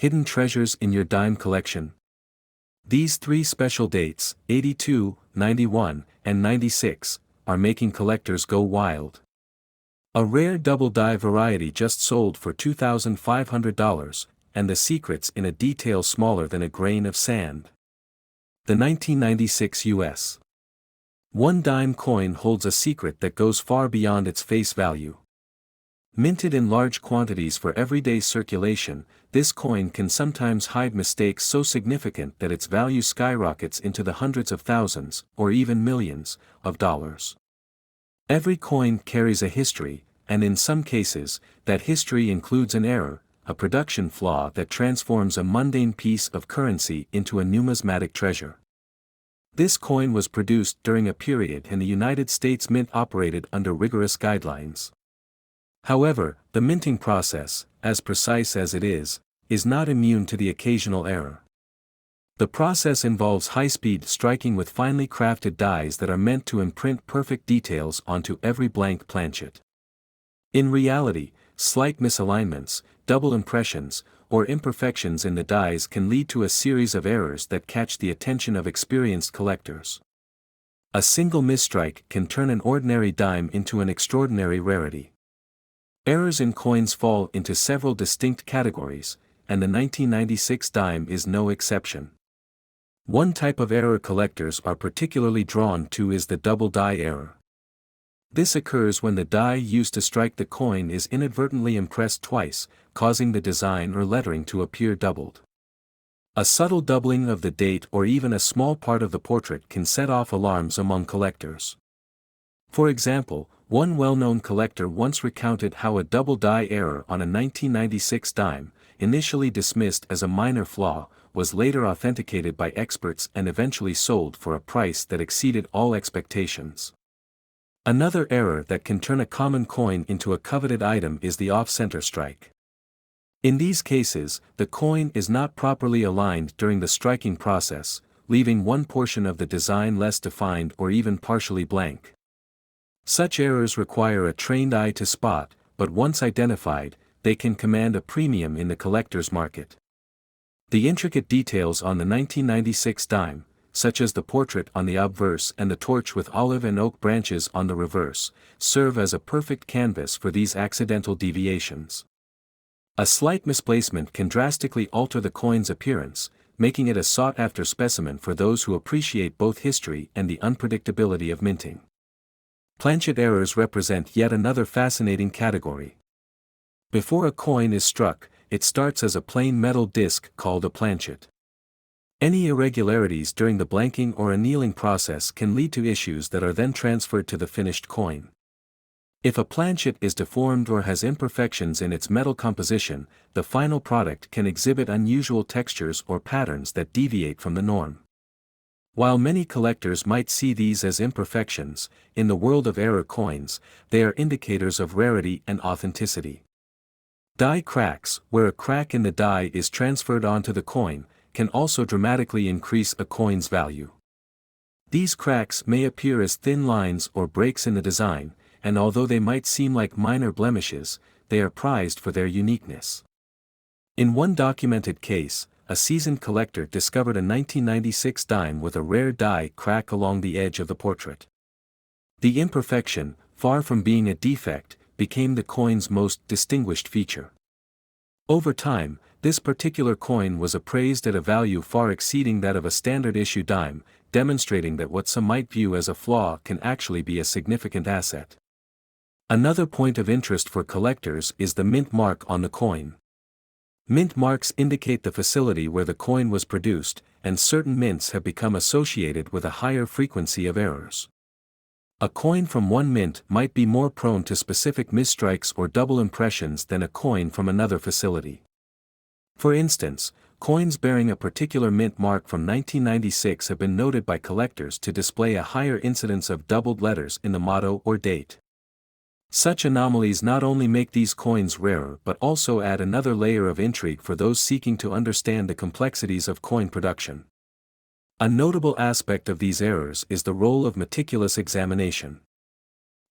Hidden treasures in your dime collection. These three special dates, 82, 91, and 96, are making collectors go wild. A rare double die variety just sold for $2,500, and the secret's in a detail smaller than a grain of sand. The 1996 U.S. 1 dime coin holds a secret that goes far beyond its face value. Minted in large quantities for everyday circulation, this coin can sometimes hide mistakes so significant that its value skyrockets into the hundreds of thousands, or even millions, of dollars. Every coin carries a history, and in some cases, that history includes an error, a production flaw that transforms a mundane piece of currency into a numismatic treasure. This coin was produced during a period in the United States Mint operated under rigorous guidelines. However, the minting process, as precise as it is not immune to the occasional error. The process involves high-speed striking with finely crafted dies that are meant to imprint perfect details onto every blank planchet. In reality, slight misalignments, double impressions, or imperfections in the dies can lead to a series of errors that catch the attention of experienced collectors. A single misstrike can turn an ordinary dime into an extraordinary rarity. Errors in coins fall into several distinct categories, and the 1996 dime is no exception. One type of error collectors are particularly drawn to is the double die error. This occurs when the die used to strike the coin is inadvertently impressed twice, causing the design or lettering to appear doubled. A subtle doubling of the date or even a small part of the portrait can set off alarms among collectors. For example, one well-known collector once recounted how a double die error on a 1996 dime, initially dismissed as a minor flaw, was later authenticated by experts and eventually sold for a price that exceeded all expectations. Another error that can turn a common coin into a coveted item is the off-center strike. In these cases, the coin is not properly aligned during the striking process, leaving one portion of the design less defined or even partially blank. Such errors require a trained eye to spot, but once identified, they can command a premium in the collector's market. The intricate details on the 1996 dime, such as the portrait on the obverse and the torch with olive and oak branches on the reverse, serve as a perfect canvas for these accidental deviations. A slight misplacement can drastically alter the coin's appearance, making it a sought-after specimen for those who appreciate both history and the unpredictability of minting. Planchet errors represent yet another fascinating category. Before a coin is struck, it starts as a plain metal disc called a planchet. Any irregularities during the blanking or annealing process can lead to issues that are then transferred to the finished coin. If a planchet is deformed or has imperfections in its metal composition, the final product can exhibit unusual textures or patterns that deviate from the norm. While many collectors might see these as imperfections, in the world of error coins, they are indicators of rarity and authenticity. Die cracks, where a crack in the die is transferred onto the coin, can also dramatically increase a coin's value. These cracks may appear as thin lines or breaks in the design, and although they might seem like minor blemishes, they are prized for their uniqueness. In one documented case, a seasoned collector discovered a 1996 dime with a rare die crack along the edge of the portrait. The imperfection, far from being a defect, became the coin's most distinguished feature. Over time, this particular coin was appraised at a value far exceeding that of a standard issue dime, demonstrating that what some might view as a flaw can actually be a significant asset. Another point of interest for collectors is the mint mark on the coin. Mint marks indicate the facility where the coin was produced, and certain mints have become associated with a higher frequency of errors. A coin from one mint might be more prone to specific misstrikes or double impressions than a coin from another facility. For instance, coins bearing a particular mint mark from 1996 have been noted by collectors to display a higher incidence of doubled letters in the motto or date. Such anomalies not only make these coins rarer but also add another layer of intrigue for those seeking to understand the complexities of coin production. A notable aspect of these errors is the role of meticulous examination.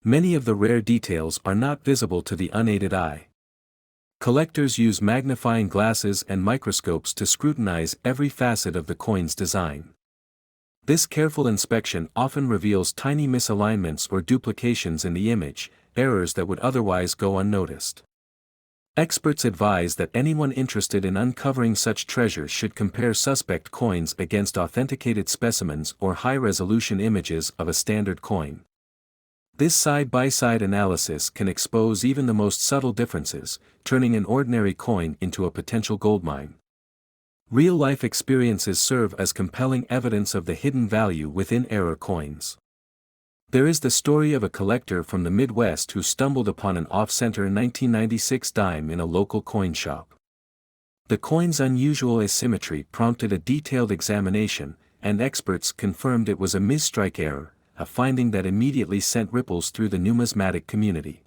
Many of the rare details are not visible to the unaided eye. Collectors use magnifying glasses and microscopes to scrutinize every facet of the coin's design. This careful inspection often reveals tiny misalignments or duplications in the image, errors that would otherwise go unnoticed. Experts advise that anyone interested in uncovering such treasures should compare suspect coins against authenticated specimens or high-resolution images of a standard coin. This side-by-side analysis can expose even the most subtle differences, turning an ordinary coin into a potential goldmine. Real-life experiences serve as compelling evidence of the hidden value within error coins. There is the story of a collector from the Midwest who stumbled upon an off-center 1996 dime in a local coin shop. The coin's unusual asymmetry prompted a detailed examination, and experts confirmed it was a misstrike error, a finding that immediately sent ripples through the numismatic community.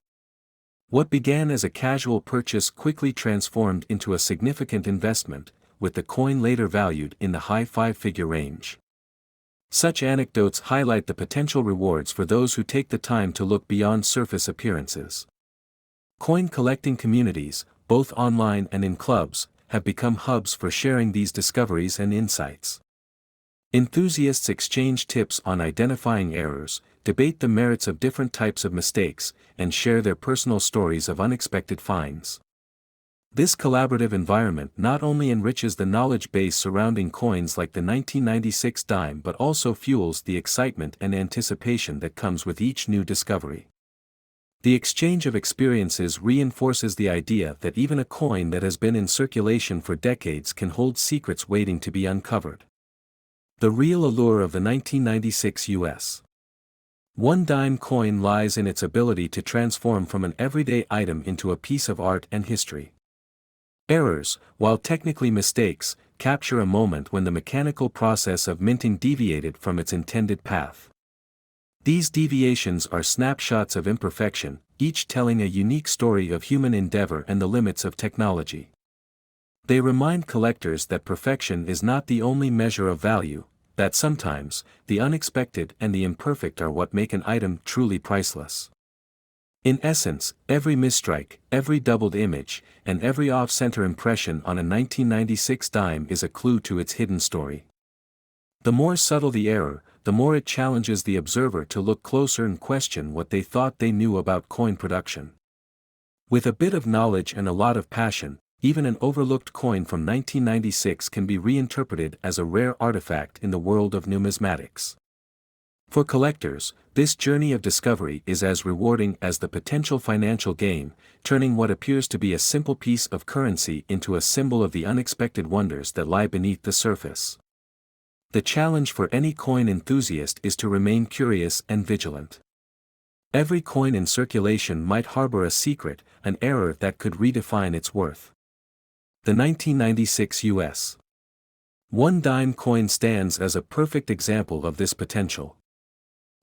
What began as a casual purchase quickly transformed into a significant investment, with the coin later valued in the high five-figure range. Such anecdotes highlight the potential rewards for those who take the time to look beyond surface appearances. Coin collecting communities, both online and in clubs, have become hubs for sharing these discoveries and insights. Enthusiasts exchange tips on identifying errors, debate the merits of different types of mistakes, and share their personal stories of unexpected finds. This collaborative environment not only enriches the knowledge base surrounding coins like the 1996 dime but also fuels the excitement and anticipation that comes with each new discovery. The exchange of experiences reinforces the idea that even a coin that has been in circulation for decades can hold secrets waiting to be uncovered. The real allure of the 1996 U.S. $1 dime coin lies in its ability to transform from an everyday item into a piece of art and history. Errors, while technically mistakes, capture a moment when the mechanical process of minting deviated from its intended path. These deviations are snapshots of imperfection, each telling a unique story of human endeavor and the limits of technology. They remind collectors that perfection is not the only measure of value, that sometimes, the unexpected and the imperfect are what make an item truly priceless. In essence, every misstrike, every doubled image, and every off-center impression on a 1996 dime is a clue to its hidden story. The more subtle the error, the more it challenges the observer to look closer and question what they thought they knew about coin production. With a bit of knowledge and a lot of passion, even an overlooked coin from 1996 can be reinterpreted as a rare artifact in the world of numismatics. For collectors, this journey of discovery is as rewarding as the potential financial gain, turning what appears to be a simple piece of currency into a symbol of the unexpected wonders that lie beneath the surface. The challenge for any coin enthusiast is to remain curious and vigilant. Every coin in circulation might harbor a secret, an error that could redefine its worth. The 1996 U.S. $1 dime coin stands as a perfect example of this potential.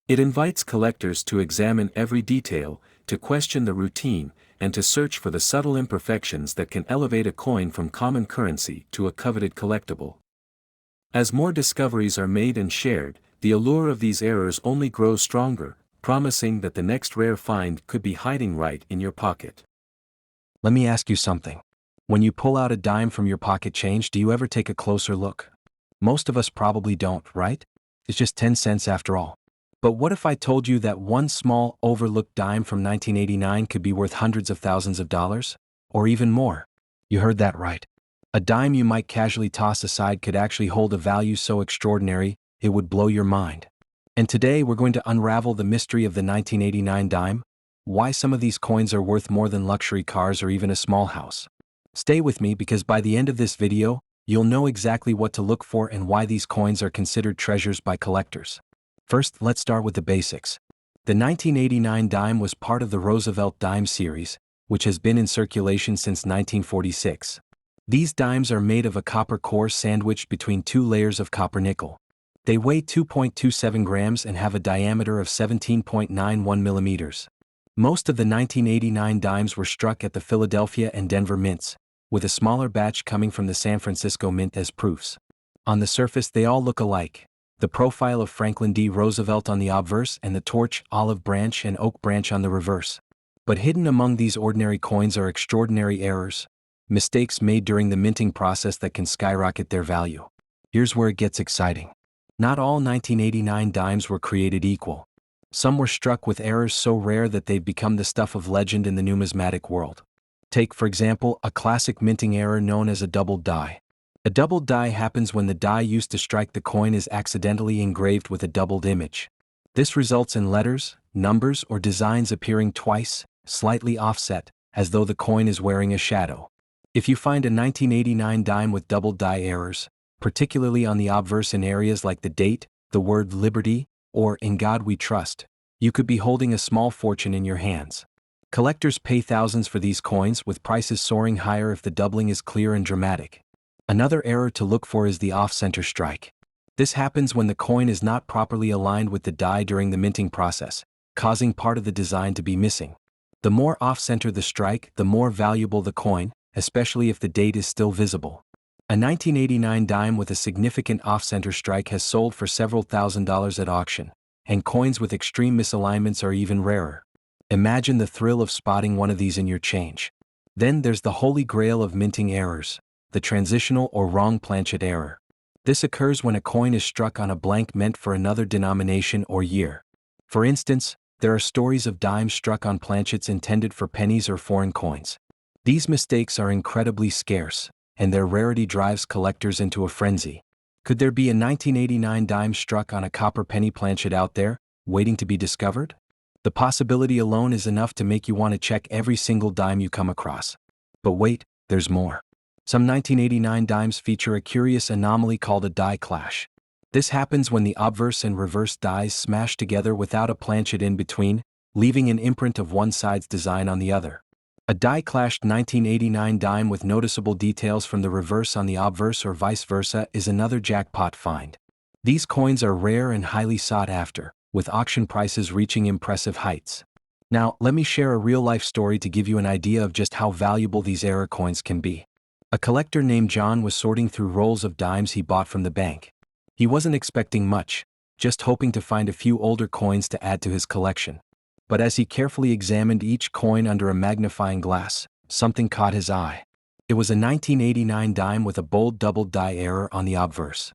It invites collectors to examine every detail, to question the routine, and to search for the subtle imperfections that can elevate a coin from common currency to a coveted collectible. As more discoveries are made and shared, the allure of these errors only grows stronger, promising that the next rare find could be hiding right in your pocket. Let me ask you something. When you pull out a dime from your pocket change, do you ever take a closer look? Most of us probably don't, right? It's just 10 cents after all. But what if I told you that one small, overlooked dime from 1989 could be worth hundreds of thousands of dollars? Or even more? You heard that right. A dime you might casually toss aside could actually hold a value so extraordinary, it would blow your mind. And today we're going to unravel the mystery of the 1989 dime, why some of these coins are worth more than luxury cars or even a small house. Stay with me because by the end of this video, you'll know exactly what to look for and why these coins are considered treasures by collectors. First, let's start with the basics. The 1989 dime was part of the Roosevelt Dime series, which has been in circulation since 1946. These dimes are made of a copper core sandwiched between two layers of copper nickel. They weigh 2.27 grams and have a diameter of 17.91 millimeters. Most of the 1989 dimes were struck at the Philadelphia and Denver mints, with a smaller batch coming from the San Francisco mint as proofs. On the surface they all look alike. The profile of Franklin D. Roosevelt on the obverse and the torch, olive branch and oak branch on the reverse. But hidden among these ordinary coins are extraordinary errors, mistakes made during the minting process that can skyrocket their value. Here's where it gets exciting. Not all 1989 dimes were created equal. Some were struck with errors so rare that they've become the stuff of legend in the numismatic world. Take, for example, a classic minting error known as a doubled die. A doubled die happens when the die used to strike the coin is accidentally engraved with a doubled image. This results in letters, numbers, or designs appearing twice, slightly offset, as though the coin is wearing a shadow. If you find a 1989 dime with doubled die errors, particularly on the obverse in areas like the date, the word liberty, or in God we trust, you could be holding a small fortune in your hands. Collectors pay thousands for these coins, with prices soaring higher if the doubling is clear and dramatic. Another error to look for is the off-center strike. This happens when the coin is not properly aligned with the die during the minting process, causing part of the design to be missing. The more off-center the strike, the more valuable the coin, especially if the date is still visible. A 1989 dime with a significant off-center strike has sold for several $1,000s at auction, and coins with extreme misalignments are even rarer. Imagine the thrill of spotting one of these in your change. Then there's the holy grail of minting errors, the transitional or wrong planchet error. This occurs when a coin is struck on a blank meant for another denomination or year. For instance, there are stories of dimes struck on planchets intended for pennies or foreign coins. These mistakes are incredibly scarce, and their rarity drives collectors into a frenzy. Could there be a 1989 dime struck on a copper penny planchet out there, waiting to be discovered? The possibility alone is enough to make you want to check every single dime you come across. But wait, there's more. Some 1989 dimes feature a curious anomaly called a die clash. This happens when the obverse and reverse dies smash together without a planchet in between, leaving an imprint of one side's design on the other. A die-clashed 1989 dime with noticeable details from the reverse on the obverse or vice versa is another jackpot find. These coins are rare and highly sought after, with auction prices reaching impressive heights. Now, let me share a real-life story to give you an idea of just how valuable these error coins can be. A collector named John was sorting through rolls of dimes he bought from the bank. He wasn't expecting much, just hoping to find a few older coins to add to his collection. But as he carefully examined each coin under a magnifying glass, something caught his eye. It was a 1989 dime with a bold doubled die error on the obverse.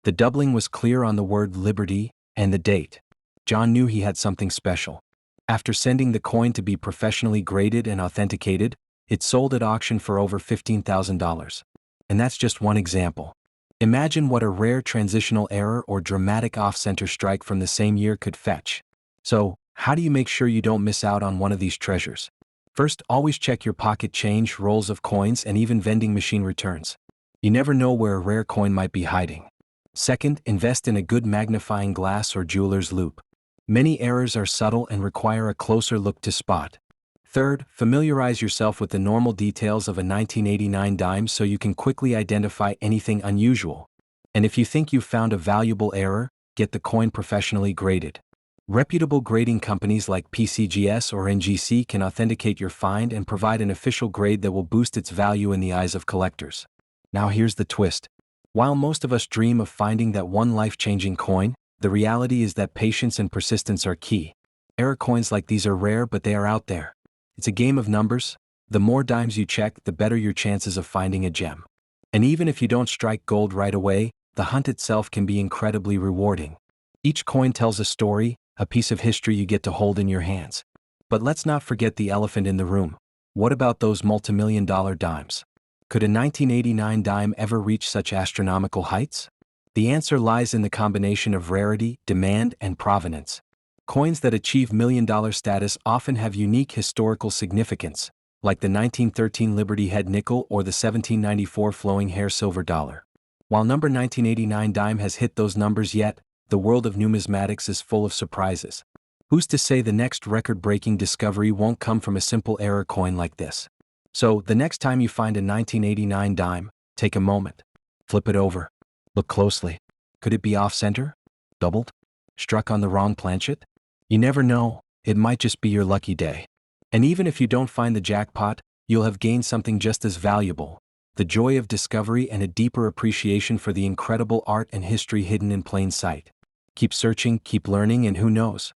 The doubling was clear on the word liberty and the date. John knew he had something special. After sending the coin to be professionally graded and authenticated, it sold at auction for over $15,000. And that's just one example. Imagine what a rare transitional error or dramatic off-center strike from the same year could fetch. So, how do you make sure you don't miss out on one of these treasures? First, always check your pocket change, rolls of coins, and even vending machine returns. You never know where a rare coin might be hiding. Second, invest in a good magnifying glass or jeweler's loupe. Many errors are subtle and require a closer look to spot. Third, familiarize yourself with the normal details of a 1989 dime so you can quickly identify anything unusual. And if you think you've found a valuable error, get the coin professionally graded. Reputable grading companies like PCGS or NGC can authenticate your find and provide an official grade that will boost its value in the eyes of collectors. Now here's the twist. While most of us dream of finding that one life-changing coin, the reality is that patience and persistence are key. Error coins like these are rare, but they are out there. It's a game of numbers. The more dimes you check, the better your chances of finding a gem. And even if you don't strike gold right away, the hunt itself can be incredibly rewarding. Each coin tells a story, a piece of history you get to hold in your hands. But let's not forget the elephant in the room. What about those multi-million-dollar dimes? Could a 1989 dime ever reach such astronomical heights? The answer lies in the combination of rarity, demand, and provenance. Coins that achieve million-dollar status often have unique historical significance, like the 1913 Liberty Head nickel or the 1794 flowing hair silver dollar. While number 1989 dime has hit those numbers yet, the world of numismatics is full of surprises. Who's to say the next record-breaking discovery won't come from a simple error coin like this? So, the next time you find a 1989 dime, take a moment. Flip it over. Look closely. Could it be off-center? Doubled? Struck on the wrong planchet? You never know, it might just be your lucky day. And even if you don't find the jackpot, you'll have gained something just as valuable: the joy of discovery and a deeper appreciation for the incredible art and history hidden in plain sight. Keep searching, keep learning, and who knows?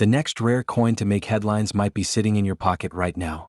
The next rare coin to make headlines might be sitting in your pocket right now.